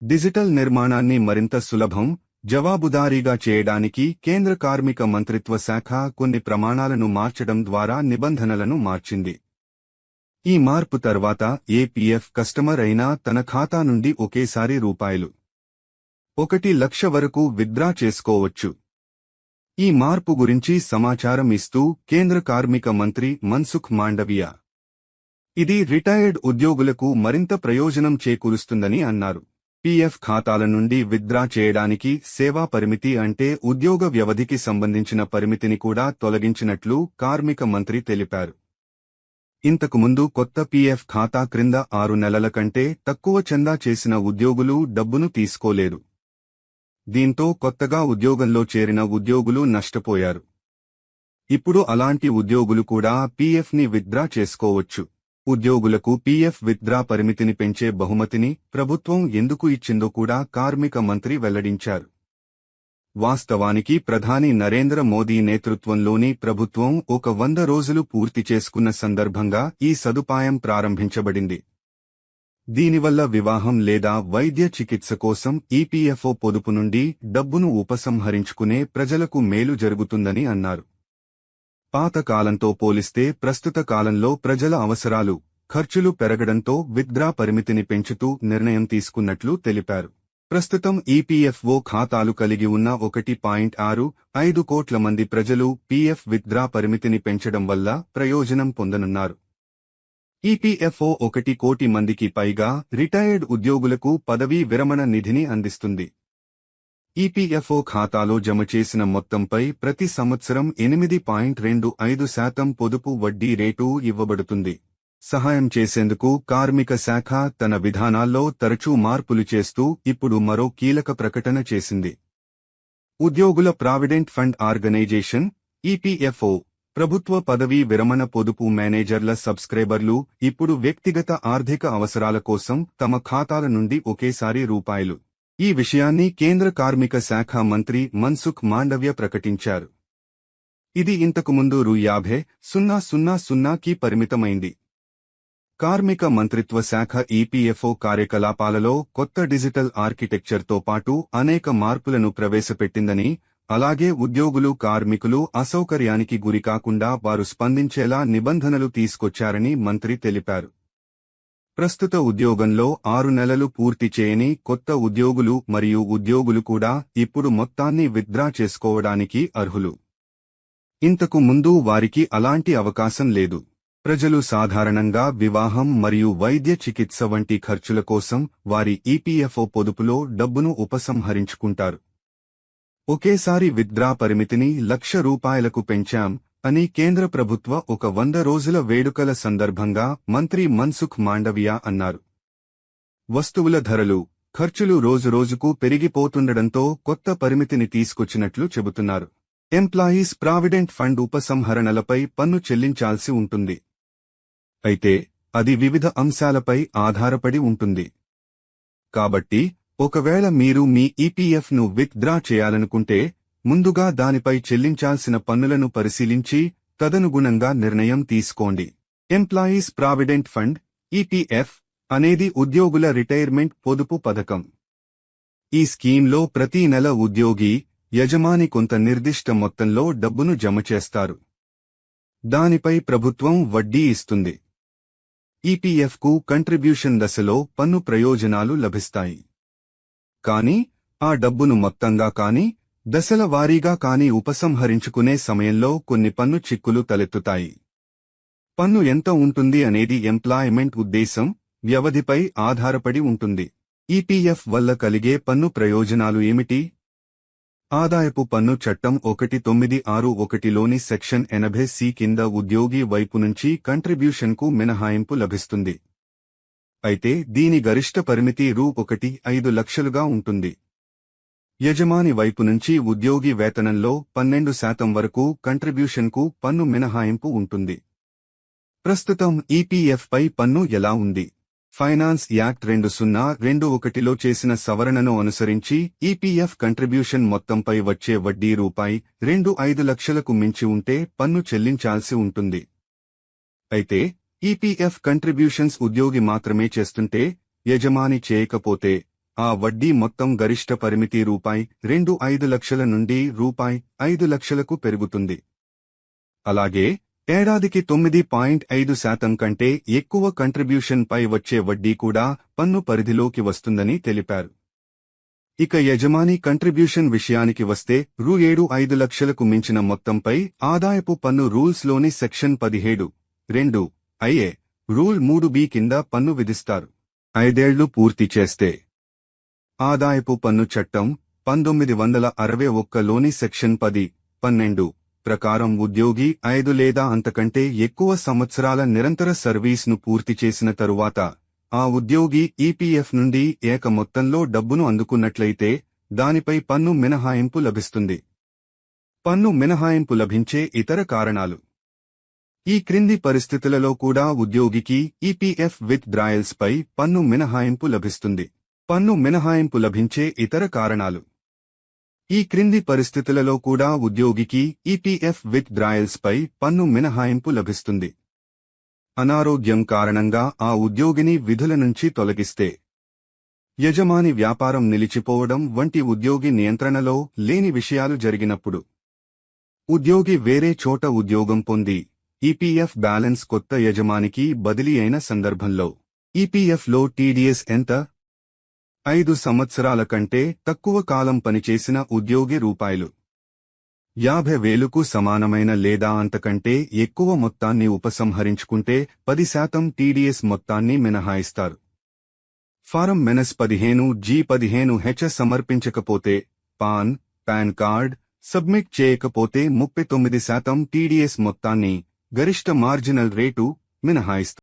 Digital నిర్మాణాన్ని మరింత సులభం, జవాబుదారీగా చేయడానికి కేంద్ర కార్మిక మంత్రిత్వ శాఖ కొన్ని ప్రమాణాలను మార్చడం ద్వారా నిబంధనలను మార్చింది. ఈ మార్పు తర్వాత ఏపీఎఫ్ కస్టమర్ అయినా తన ఖాతా నుండి ఒకేసారి రూ.1,00,000 వరకు విత్డ్రా చేసుకోవచ్చు. ఈ మార్పు గురించి సమాచారం ఇస్తూ కేంద్ర కార్మిక మంత్రి మన్సుఖ్ మాండవియా, ఇది రిటైర్డ్ ఉద్యోగులకు మరింత ప్రయోజనం చేకూరుస్తుందని అన్నారు. పీఎఫ్ ఖాతాల నుండి విత్డ్రా చేయడానికి సేవా పరిమితి అంటే ఉద్యోగ వ్యవధికి సంబంధించిన పరిమితిని కూడా తొలగించినట్లు కార్మిక మంత్రి తెలిపారు. ఇంతకుముందు కొత్త పీఎఫ్ ఖాతా క్రింద 6 నెలల కంటే తక్కువ చందా చేసిన ఉద్యోగులు డబ్బును తీసుకోలేరు. దీంతో కొత్తగా ఉద్యోగంలో చేరిన ఉద్యోగులు నష్టపోయారు. ఇప్పుడు అలాంటి ఉద్యోగులు కూడా పీఎఫ్ని విత్డ్రా చేసుకోవచ్చు. ఉద్యోగులకు పీఎఫ్ విత్డ్రా పరిమితిని పెంచే బహుమతిని ప్రభుత్వం ఎందుకు ఇచ్చిందో కూడా కార్మిక మంత్రి వెల్లడించారు. వాస్తవానికి ప్రధాని నరేంద్ర మోదీ నేతృత్వంలోని ప్రభుత్వం 100 రోజులు పూర్తి చేసుకున్న సందర్భంగా ఈ సదుపాయం ప్రారంభించబడింది. దీనివల్ల వివాహం లేదా వైద్య చికిత్స కోసం ఈపీఎఫ్ఓ పొదుపు నుండి డబ్బును ఉపసంహరించుకునే ప్రజలకు మేలు జరుగుతుందని అన్నారు. పాత కాలంతో పోలిస్తే ప్రస్తుత కాలంలో ప్రజల అవసరాలు, ఖర్చులు పెరగడంతో విత్డ్రా పరిమితిని పెంచుతూ నిర్ణయం తీసుకున్నట్లు తెలిపారు. ప్రస్తుతం ఈపీఎఫ్ఓ ఖాతాలు కలిగి ఉన్న 1.65 కోట్ల మంది ప్రజలు పీఎఫ్ విత్డ్రా పరిమితిని పెంచడం వల్ల ప్రయోజనం పొందనున్నారు. ఈపీఎఫ్ఓ 1 కోటి మందికి పైగా రిటైర్డ్ ఉద్యోగులకు పదవీ విరమణ నిధిని అందిస్తుంది. ఈపీఎఫ్ఓ ఖాతాలో జమ చేసిన మొత్తంపై ప్రతి సంవత్సరం 8.25% పొదుపు వడ్డీ రేటు ఇవ్వబడుతుంది. సహాయం చేసేందుకు కార్మిక శాఖ తన విధానాల్లో తరచూ మార్పులు చేస్తూ ఇప్పుడు మరో కీలక ప్రకటన చేసింది. ఉద్యోగుల ప్రావిడెంట్ ఫండ్ ఆర్గనైజేషన్ ఈపీఎఫ్ఓ, ప్రభుత్వ పదవీ విరమణ పొదుపు మేనేజర్ల సబ్స్క్రైబర్లు ఇప్పుడు వ్యక్తిగత ఆర్థిక అవసరాల కోసం తమ ఖాతాల నుండి ఒకేసారి రూ. ఈ విషయాన్ని కేంద్ర కార్మిక శాఖ మంత్రి మన్సుఖ్ మాండవ్య ప్రకటించారు. ఇది ఇంతకుముందు రూ.50,000కి పరిమితమైంది. కార్మిక మంత్రిత్వ శాఖ ఈపీఎఫ్ఓ కార్యకలాపాలలో కొత్త డిజిటల్ ఆర్కిటెక్చర్తో పాటు అనేక మార్పులను ప్రవేశపెట్టిందని, అలాగే ఉద్యోగులు కార్మికులు అసౌకర్యానికి గురికాకుండా వారు స్పందించేలా నిబంధనలు తీసుకొచ్చారని మంత్రి తెలిపారు. ప్రస్తుత ఉద్యోగంలో 6 నెలలు పూర్తి చేయని కొత్త ఉద్యోగులు మరియు ఉద్యోగులు కూడా ఇప్పుడు మొత్తాన్ని విత్డ్రా చేసుకోవడానికి అర్హులు. ఇంతకు ముందు వారికి అలాంటి అవకాశం లేదు. ప్రజలు సాధారణంగా వివాహం మరియు వైద్య చికిత్స వంటి ఖర్చుల కోసం వారి ఈపీఎఫ్ఓ పొదుపులో డబ్బును ఉపసంహరించుకుంటారు. ఒకేసారి విత్డ్రా పరిమితిని ₹1,00,000కు పెంచాం అని కేంద్ర ప్రభుత్వ 100 రోజుల వేడుకల సందర్భంగా మంత్రి మన్సుఖ్ మాండవియా అన్నారు. వస్తువుల ధరలు, ఖర్చులు రోజురోజుకు పెరిగిపోతుండడంతో కొత్త పరిమితిని తీసుకొచ్చినట్లు చెబుతున్నారు. ఎంప్లాయీస్ ప్రావిడెంట్ ఫండ్ ఉపసంహరణలపై పన్ను చెల్లించాల్సి ఉంటుంది. అయితే అది వివిధ అంశాలపై ఆధారపడి ఉంటుంది. కాబట్టి ఒకవేళ మీరు మీ ఈపీఎఫ్ను విత్డ్రా చేయాలనుకుంటే ముందుగా దానిపై చెల్లించాల్సిన పన్నులను పరిశీలించి తదనుగుణంగా నిర్ణయం తీసుకోండి. ఎంప్లాయీస్ ప్రావిడెంట్ ఫండ్ ఈపీఎఫ్ అనేది ఉద్యోగుల రిటైర్మెంట్ పొదుపు పథకం. ఈ స్కీంలో ప్రతి నెల ఉద్యోగి, యజమాని కొంత నిర్దిష్ట మొత్తంలో డబ్బును జమ చేస్తారు. దానిపై ప్రభుత్వం వడ్డీ ఇస్తుంది. ఈపీఎఫ్కు కంట్రిబ్యూషన్ దశలో పన్ను ప్రయోజనాలు లభిస్తాయి. కానీ ఆ డబ్బును మొత్తంగా కానీ దశల వారీగా కానీ ఉపసంహరించుకునే సమయంలో కొన్ని పన్ను చిక్కులు తలెత్తుతాయి. పన్ను ఎంత ఉంటుంది అనేది ఎంప్లాయ్మెంట్ ఉద్దేశం, వ్యవధిపై ఆధారపడి ఉంటుంది. ఈపీఎఫ్ వల్ల కలిగే పన్ను ప్రయోజనాలు ఏమిటి? ఆదాయపు పన్ను చట్టం 1961లోని సెక్షన్ 80C కింద ఉద్యోగి వైపు నుంచి కంట్రిబ్యూషన్కు మినహాయింపు లభిస్తుంది. అయితే దీని గరిష్ట పరిమితి రూ.1,5,00,000గా ఉంటుంది. యజమాని వైపు నుంచి ఉద్యోగి వేతనంలో 12% వరకు కంట్రిబ్యూషన్కు పన్ను మినహాయింపు ఉంటుంది. ప్రస్తుతం ఈపీఎఫ్పై పన్ను ఎలా ఉంది? ఫైనాన్స్ యాక్ట్ 2021లో చేసిన సవరణను అనుసరించి ఈపీఎఫ్ కంట్రిబ్యూషన్ మొత్తంపై వచ్చే వడ్డీ రూ.2,5,00,000కు మించి ఉంటే పన్ను చెల్లించాల్సి ఉంటుంది. అయితే ఈపీఎఫ్ కంట్రిబ్యూషన్స్ ఉద్యోగి మాత్రమే చేస్తుంటే, యజమాని చేయకపోతే ఆ వడ్డీ మొత్తం గరిష్ట పరిమితి రూ.25 లక్షల నుండి రూ.5 లక్షలకు పెరుగుతుంది. అలాగే ఏడాదికి 9.5% కంటే ఎక్కువ కంట్రిబ్యూషన్ పై వచ్చే వడ్డీ కూడా పన్ను పరిధిలోకి వస్తుందని తెలిపారు. ఇక యజమాని కంట్రిబ్యూషన్ విషయానికి వస్తే రూ.75 లక్షలకు మించిన మొత్తంపై ఆదాయపు పన్ను రూల్స్లోని సెక్షన్ 17(2) ఐఏ రూల్ 3B కింద పన్ను విధిస్తారు. 5 ఏళ్లు పూర్తి చేస్తే ఆదాయపు పన్ను చట్టం 1961లోని సెక్షన్ 10(12) ప్రకారం ఉద్యోగి 5 లేదా అంతకంటే ఎక్కువ సంవత్సరాల నిరంతర సర్వీస్ను పూర్తి చేసిన తరువాత ఆ ఉద్యోగి ఈపీఎఫ్ నుండి ఏక మొత్తంలో డబ్బును అందుకున్నట్లయితే దానిపై పన్ను మినహాయింపు లభిస్తుంది. పన్ను మినహాయింపు లభించే ఇతర కారణాలు. ఈ క్రింది పరిస్థితులలో కూడా ఉద్యోగికి ఈపీఎఫ్ విత్ డ్రాయల్స్ పై పన్ను మినహాయింపు లభిస్తుంది. పన్ను మినహాయింపు లభించే ఇతర కారణాలు. ఈ క్రింది పరిస్థితులలో కూడా ఉద్యోగికి ఈపీఎఫ్ విత్ డ్రాయల్స్ పై పన్ను మినహాయింపు లభిస్తుంది. అనారోగ్యం కారణంగా ఆ ఉద్యోగిని విధుల నుంచి తొలగిస్తే, యజమాని వ్యాపారం నిలిచిపోవడం వంటి ఉద్యోగి నియంత్రణలో లేని విషయాలు జరిగినప్పుడు, ఉద్యోగి వేరే చోట ఉద్యోగం పొంది ఈపీఎఫ్ బ్యాలెన్స్ కొత్త యజమానికి బదిలీ అయిన సందర్భంలో ఈపీఎఫ్లో టీడీఎస్ ఎంత? 5 సంవత్సరాల కంటే తక్కువ కాలం పనిచేసిన ఉద్యోగి రూ.50,000కు సమానమైన లేదా అంతకంటే ఎక్కువ మొత్తాన్ని ఉపసంహరించుకుంటే 10% టీడీఎస్ మొత్తాన్ని మినహాయిస్తారు. ఫారం -15G15H సమర్పించకపోతే, పాన్ కార్డ్ సబ్మిట్ చేయకపోతే 39% టీడీఎస్ మొత్తాన్ని, గరిష్ట మార్జినల్ రేటు మినహాయిస్తారు.